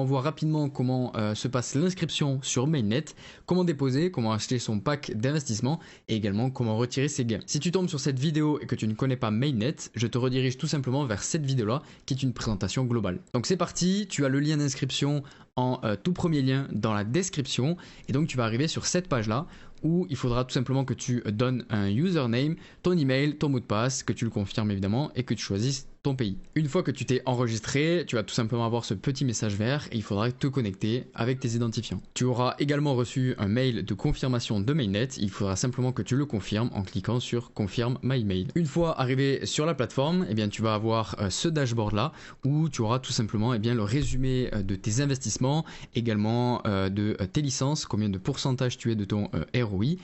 On voit rapidement comment se passe l'inscription sur Mainnet, comment déposer, comment acheter son pack d'investissement et également comment retirer ses gains. Si tu tombes sur cette vidéo et que tu ne connais pas Mainnet, je te redirige tout simplement vers cette vidéo-là qui est une présentation globale. Donc c'est parti, tu as le lien d'inscription en tout premier lien dans la description et donc tu vas arriver sur cette page-là où il faudra tout simplement que tu donnes un username, ton email, ton mot de passe, que tu le confirmes évidemment et que tu choisisses ton pays. Une fois que tu t'es enregistré, tu vas tout simplement avoir ce petit message vert et il faudra te connecter avec tes identifiants. Tu auras également reçu un mail de confirmation de Mainnet, il faudra simplement que tu le confirmes en cliquant sur Confirm my mail. Une fois arrivé sur la plateforme, eh bien, tu vas avoir ce dashboard là où tu auras tout simplement le résumé de tes investissements, également de tes licences, combien de pourcentage tu es de ton ROI.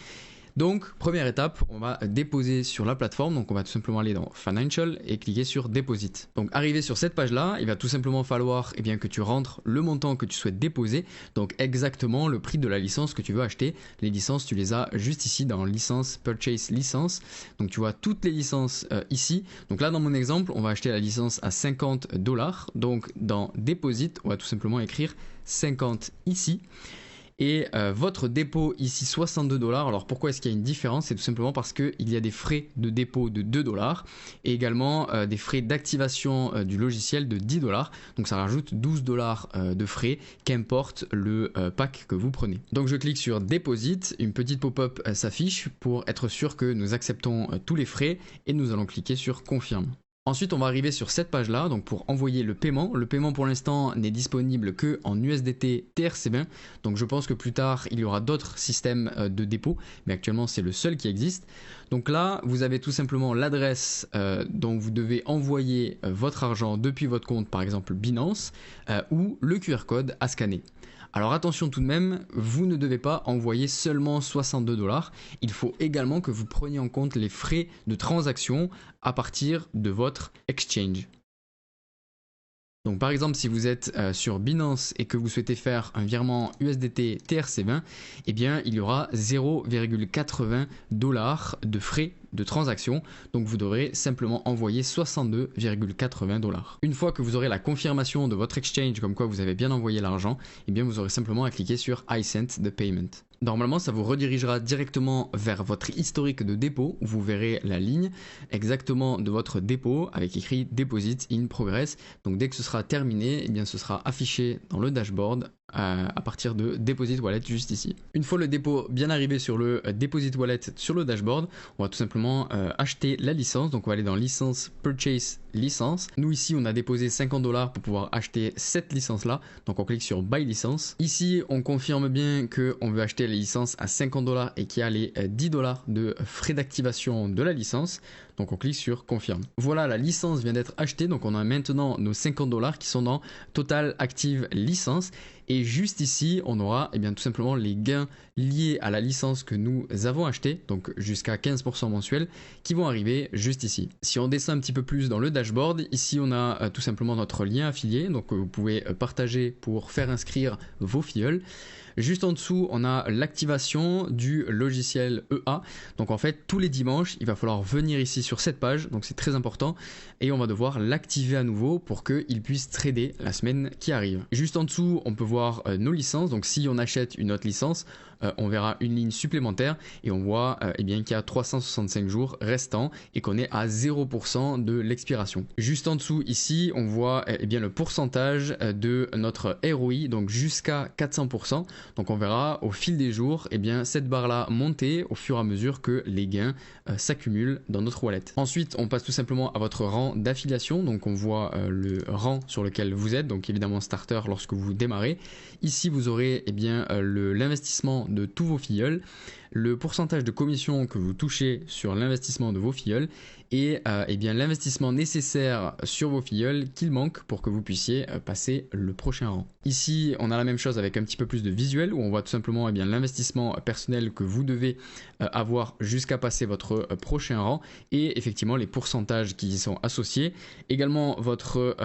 Donc, première étape, on va déposer sur la plateforme. Donc, on va tout simplement aller dans Financial et cliquer sur Deposit. Donc, arrivé sur cette page-là, il va tout simplement falloir que tu rentres le montant que tu souhaites déposer. Donc, exactement le prix de la licence que tu veux acheter. Les licences, tu les as juste ici dans Licence, Purchase, Licence. Donc, tu vois toutes les licences ici. Donc, là, dans mon exemple, on va acheter la licence à $50. Donc, dans Deposit, on va tout simplement écrire 50 ici. Et votre dépôt ici $62. Alors pourquoi est-ce qu'il y a une différence? C'est tout simplement parce qu'il y a des frais de dépôt de $2 et également des frais d'activation du logiciel de $10. Donc ça rajoute $12 de frais qu'importe le pack que vous prenez. Donc je clique sur Deposit, une petite pop-up s'affiche pour être sûr que nous acceptons tous les frais et nous allons cliquer sur Confirme. Ensuite, on va arriver sur cette page-là, donc pour envoyer le paiement. Le paiement pour l'instant n'est disponible que en USDT TRC20. Donc je pense que plus tard, il y aura d'autres systèmes de dépôt, mais actuellement, c'est le seul qui existe. Donc là, vous avez tout simplement l'adresse dont vous devez envoyer votre argent depuis votre compte, par exemple Binance, ou le QR code à scanner. Alors attention tout de même, vous ne devez pas envoyer seulement $62. Il faut également que vous preniez en compte les frais de transaction à partir de votre exchange. Donc par exemple, si vous êtes sur Binance et que vous souhaitez faire un virement USDT TRC20, eh bien il y aura $0,80 de frais de transaction, donc vous devrez simplement envoyer $62,80. Une fois que vous aurez la confirmation de votre exchange comme quoi vous avez bien envoyé l'argent, eh bien vous aurez simplement à cliquer sur I sent the payment. Normalement, ça vous redirigera directement vers votre historique de dépôt où vous verrez la ligne exactement de votre dépôt avec écrit Deposit in Progress. Donc dès que ce sera terminé, eh bien ce sera affiché dans le dashboard à partir de Deposit Wallet juste ici. Une fois le dépôt bien arrivé sur le Deposit Wallet sur le dashboard, on va tout simplement acheter la licence. Donc on va aller dans Licence, Purchase, Licence. Nous ici on a déposé $50 pour pouvoir acheter cette licence là. Donc on clique sur Buy Licence. Ici on confirme bien qu'on veut acheter la licence à $50 et qu'il y a les $10 de frais d'activation de la licence. Donc on clique sur Confirme. Voilà, la licence vient d'être achetée. Donc on a maintenant nos $50 qui sont dans Total Active Licence. Et juste ici, on aura tout simplement les gains liés à la licence que nous avons achetée, donc jusqu'à 15% mensuel, qui vont arriver juste ici. Si on descend un petit peu plus dans le dashboard, ici on a tout simplement notre lien affilié, donc vous pouvez partager pour faire inscrire vos filleuls. Juste en dessous, on a l'activation du logiciel EA. Donc en fait, tous les dimanches, il va falloir venir ici sur cette page, donc c'est très important, et on va devoir l'activer à nouveau pour qu'il puisse trader la semaine qui arrive. Juste en dessous, on peut voir nos licences. Donc si on achète une autre licence, on verra une ligne supplémentaire et on voit qu'il y a 365 jours restants et qu'on est à 0% de l'expiration. Juste en dessous ici, on voit le pourcentage de notre ROI, donc jusqu'à 400%. Donc on verra au fil des jours cette barre là monter au fur et à mesure que les gains s'accumulent dans notre wallet. Ensuite on passe tout simplement à votre rang d'affiliation. Donc on voit le rang sur lequel vous êtes, donc évidemment starter lorsque vous démarrez. Ici vous aurez l'investissement de tous vos filleuls, le pourcentage de commission que vous touchez sur l'investissement de vos filleuls et l'investissement nécessaire sur vos filleuls qu'il manque pour que vous puissiez passer le prochain rang. Ici on a la même chose avec un petit peu plus de visuel où on voit tout simplement l'investissement personnel que vous devez avoir jusqu'à passer votre prochain rang et effectivement les pourcentages qui y sont associés. Également votre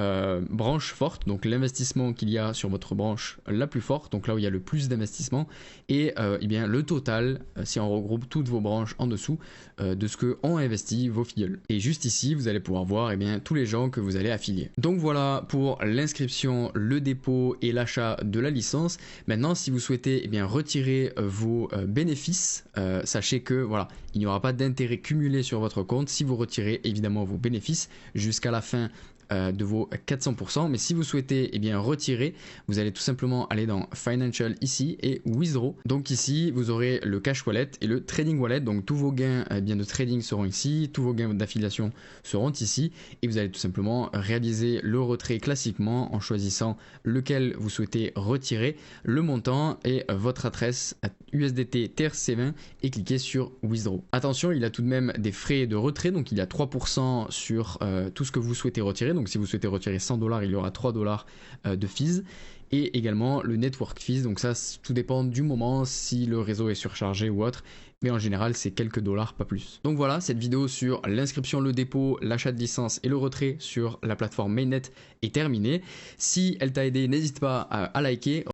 branche forte, donc l'investissement qu'il y a sur votre branche la plus forte, donc là où il y a le plus d'investissement et le total si on regroupe toutes vos branches en dessous de ce que ont investi vos filleuls. Et juste ici, vous allez pouvoir voir tous les gens que vous allez affilier. Donc voilà pour l'inscription, le dépôt et l'achat de la licence. Maintenant, si vous souhaitez retirer vos bénéfices, sachez que voilà, il n'y aura pas d'intérêt cumulé sur votre compte si vous retirez évidemment vos bénéfices jusqu'à la fin de vos 400%. Mais si vous souhaitez retirer, vous allez tout simplement aller dans Financial ici et Withdraw. Donc ici vous aurez le Cash Wallet et le Trading Wallet. Donc tous vos gains de trading seront ici, tous vos gains d'affiliation seront ici, et vous allez tout simplement réaliser le retrait classiquement en choisissant lequel vous souhaitez retirer, le montant et votre adresse USDT TRC20 et cliquez sur Withdraw. Attention, il y a tout de même des frais de retrait, donc il y a 3% sur tout ce que vous souhaitez retirer. Donc si vous souhaitez retirer $100, il y aura $3 de fees. Et également le network fees, donc ça tout dépend du moment, si le réseau est surchargé ou autre, mais en général c'est quelques dollars, pas plus. Donc voilà, cette vidéo sur l'inscription, le dépôt, l'achat de licence et le retrait sur la plateforme Mainnet est terminée. Si elle t'a aidé, n'hésite pas à liker.